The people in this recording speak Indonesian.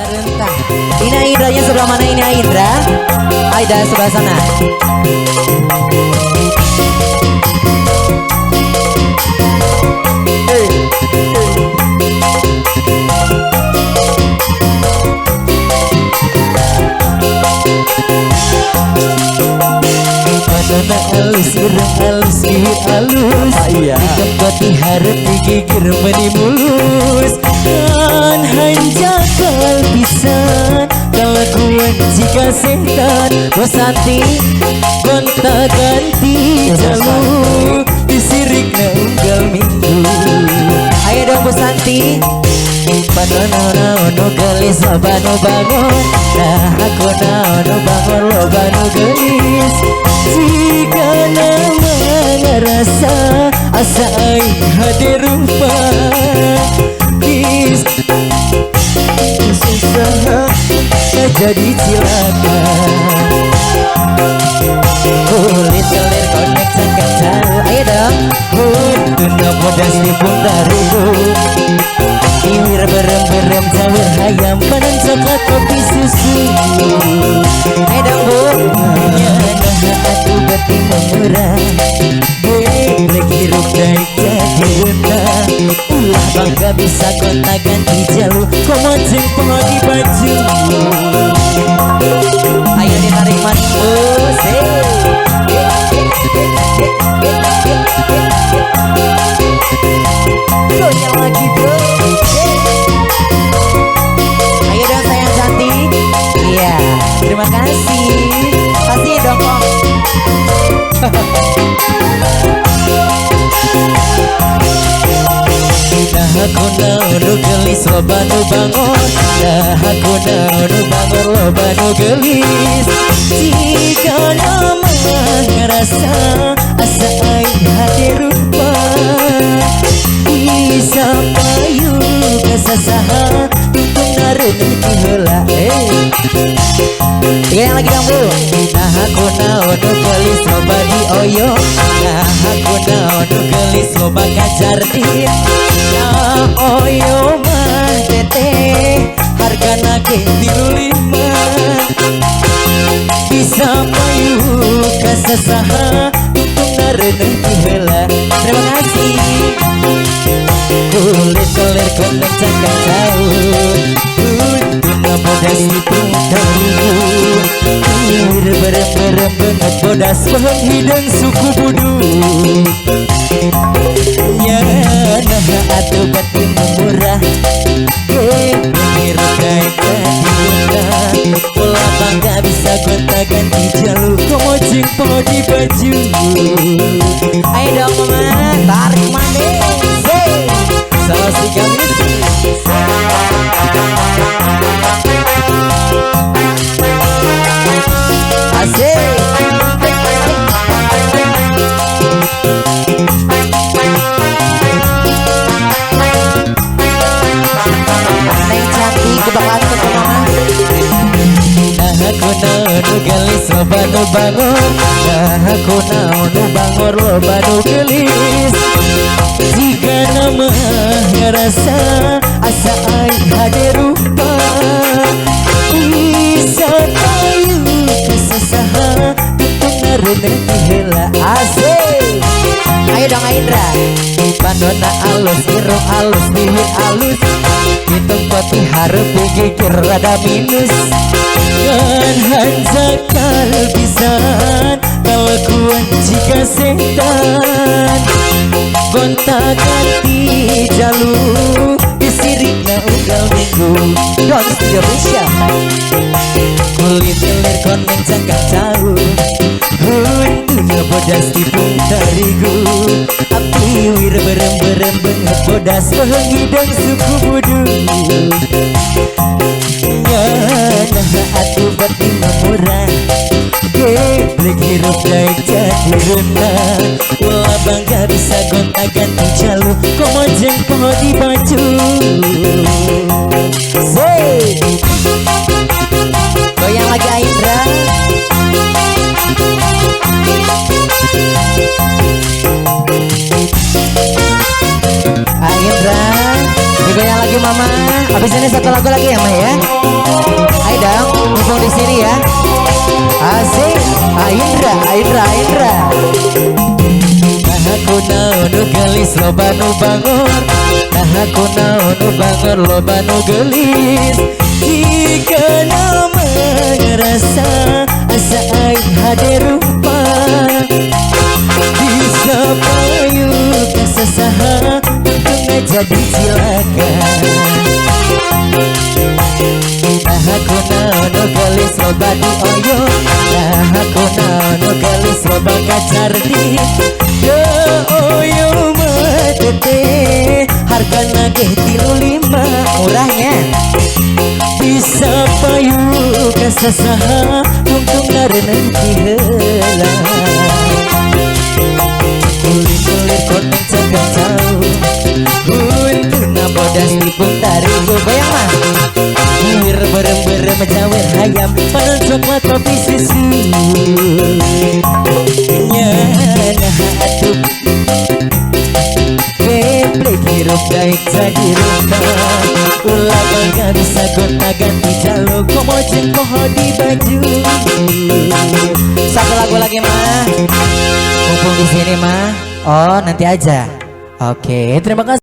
Rentah. Ini Indranya sebelah mana ini Indra? Aida sebelah sana. Mana halus, ireng halus, bibir halus. Tempat diharap digigir meni mulus. Kan hanjakal pisan kelakuan jika setan. Bosanti gonta ganti jalur disirik na unggal minggu. Ayo dong Bu Santi. Panono no gelis lobano bangun. Nah aku no bangun lobano gelis. Jika nama ngerasa asa aing hadir rupa bis susah jadi cilaka. Kulit kelir konek cakap tahu. Ayo dong. Tunda bodas di pundaruku. Iwir berem-berem jawir hayam panen coklat kopi susu. Ayo dong Bu. Nyana atu beti murah. Gelek hirup dari jadi rendah. Ulah bangga bisa kontak ganti jalur. Komo jeng pengodi baju. Ayo ditarik manis. Goyang lagi bro. Ayo dong sayang cantik. Iya, terima kasih. Kasih dong Om. Nah aku naunu gelis lobanu bangun. Nah aku naunu bangun lobanu gelis. Jika nama ngerasa asa aing hadir rupa. Bisa payu kesasaha tutung nareun heula. Iya yang lagi dong Bu. Nah aku naunu gelis loba dioyo. Nah aku naunu gelis loba kajardin. Nah oyo mah teteh hargana ge 35. Bisa payu kasasaha tutung nareun heula. Terima kasih. Kulit kelir konek cakap tahun. Tuna bodas hitung tariku. Iwir berem-berem banget bodas pohon hidung suku budu. Nyana atu bati murah. Hirup kain kadina. Pola bangga bisa gonta ganti jalur. Komo jeng podi baju. Ayo dong Mama. Tarik manis. Salah si gamis. Asik. Neng cantik kebakaran ke Mama. Nah aku naunu gelis lobanu bangun. Nah aku naunu bangun lobanu gelis. Jika nama ngerasa asa aing hadir rupa. Bisa payu kesasaha tutung nareun heula. Asik. Ayo dong Indra. Bandona alus, irung alus, bibir alus. Di tempat diharap digigir rada minus. Kan hanjakal pisan kelakuan jika setan. Gonta ganti jalur disirik na unggal minggu. Don Indonesia. Kulit kelir koneng cakap tahu. Dunia bodas tipung tarigu. Api wir berem-berem banget bodas pohon hidung suku budu. Nyana atu bati murah. Geblek hirup daik jadi rendah. Ulah bangga bisa gonta ganti jalur. Komo jeng podi baju. Goyang lagi Indra. Indra. Digoyang lagi Mama. Habis ini satu lagu lagi ya Ma ya. di sini ya. Asik, Indra. Nah aku naonu gelis loba nu bangor. Nah aku naonu bangor loba nu gelis. Jika nama ngerasa asa aing hade rupa bisa payu kesesaha untuk jadi cilaka. Nah aku naonu gelis loba di oyo. Nah aku naonu gelis loba kacardi. Ya oyo matete harga nagih 35 Murahnya. bisa payu kesesaha untung ngarenan heula. Kulit-kulit koneng jaga jauh untuna bodas tipung tarik Goyang mah. Bir berem-berem jawir hayam panel coklat kopi susu. Nyana atuh Geblek hirup daik jadi rupa. Ulah bangga bisa gonta ganti jalur. Komo jeng poho di baju. Satu lagu lagi mah. Mumpung di sini mah. Oh nanti aja. Oke, terima kasih.